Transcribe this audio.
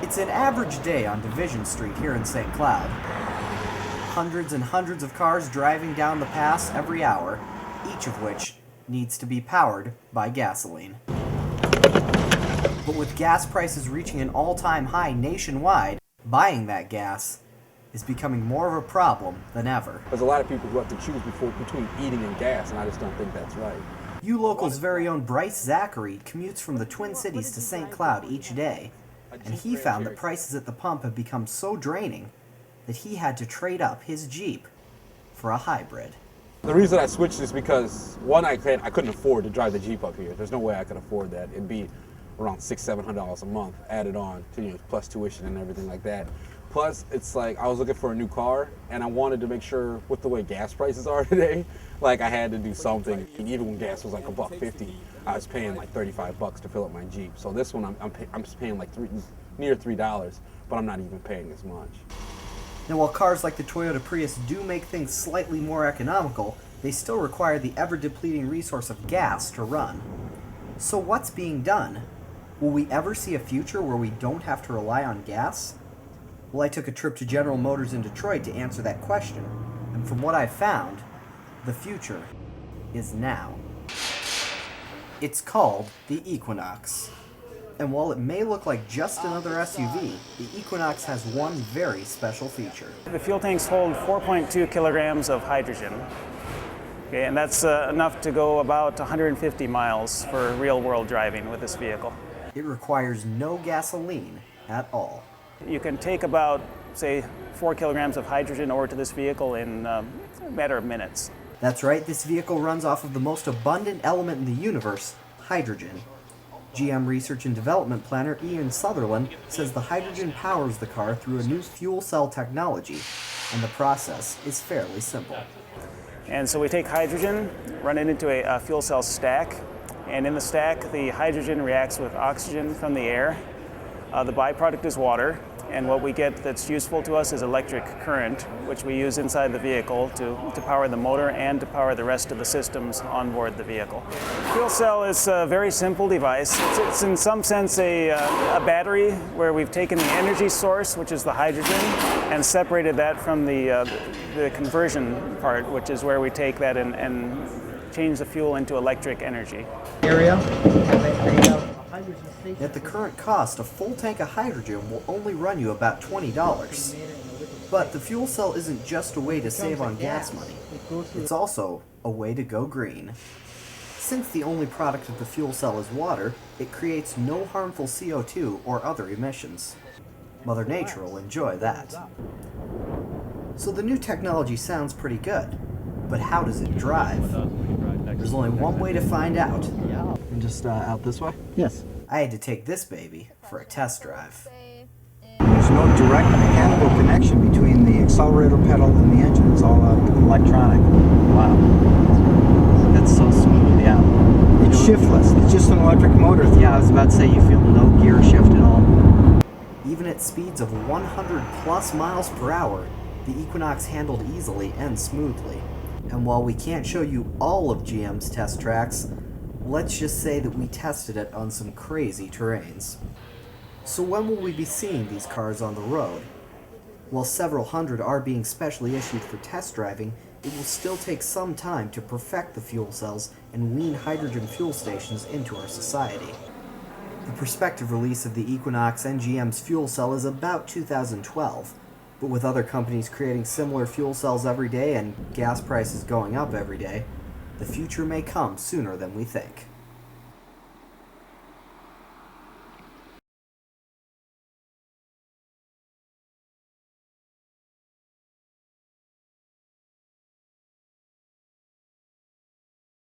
It's an average day on Division Street here in St. Cloud. Hundreds and hundreds of cars driving down the pass every hour, each of which needs to be powered by gasoline. But with gas prices reaching an all-time high nationwide, buying that gas is becoming more of a problem than ever. There's a lot of people who have to choose between eating and gas, and I just don't think that's right. U-Local's very own Bryce Zachary commutes from the Twin Cities to St. Cloud each day, and he found that prices at the pump have become so draining that he had to trade up his Jeep for a hybrid. The reason I switched is because, one, I couldn't afford to drive the Jeep up here. There's no way I could afford that. It'd be around $600-700 a month added on to, plus tuition and everything like that. Plus, it's like I was looking for a new car, and I wanted to make sure, with the way gas prices are today, like I had to do something. Even when gas was like $1.50, I was paying like $35 to fill up my Jeep. So this one, I'm paying like near $3, but I'm not even paying as much. Now, while cars like the Toyota Prius do make things slightly more economical, they still require the ever-depleting resource of gas to run. So what's being done? Will we ever see a future where we don't have to rely on gas? Well, I took a trip to General Motors in Detroit to answer that question, and from what I've found, the future is now. It's called the Equinox. And while it may look like just another SUV, the Equinox has one very special feature. The fuel tanks hold 4.2 kilograms of hydrogen. Okay, and that's enough to go about 150 miles for real-world driving with this vehicle. It requires no gasoline at all. You can take about, say, 4 kilograms of hydrogen over to this vehicle in a matter of minutes. That's right, this vehicle runs off of the most abundant element in the universe, hydrogen. GM Research and Development Planner Ian Sutherland says the hydrogen powers the car through a new fuel cell technology, and the process is fairly simple. And so we take hydrogen, run it into a fuel cell stack, and in the stack the hydrogen reacts with oxygen from the air. The byproduct is water, and what we get that's useful to us is electric current, which we use inside the vehicle to power the motor and to power the rest of the systems on board the vehicle. Fuel cell is a very simple device. It's in some sense a battery where we've taken the energy source, which is the hydrogen, and separated that from the conversion part, which is where we take that and change the fuel into electric energy. At the current cost, a full tank of hydrogen will only run you about $20. But the fuel cell isn't just a way to save on gas money. It's also a way to go green. Since the only product of the fuel cell is water, it creates no harmful CO2 or other emissions. Mother Nature will enjoy that. So the new technology sounds pretty good, but how does it drive? There's only one way to find out. And just out this way? Yes. I had to take this baby for a test drive. There's no direct mechanical connection between the accelerator pedal and the engine. It's all electronic. Wow. That's so smooth, yeah. It's shiftless. It's just an electric motor. Yeah, I was about to say you feel no gear shift at all. Even at speeds of 100 plus miles per hour, the Equinox handled easily and smoothly. And while we can't show you all of GM's test tracks, let's just say that we tested it on some crazy terrains. So when will we be seeing these cars on the road? While several hundred are being specially issued for test driving, it will still take some time to perfect the fuel cells and wean hydrogen fuel stations into our society. The prospective release of the Equinox and GM's fuel cell is about 2012, but with other companies creating similar fuel cells every day and gas prices going up every day, the future may come sooner than we think.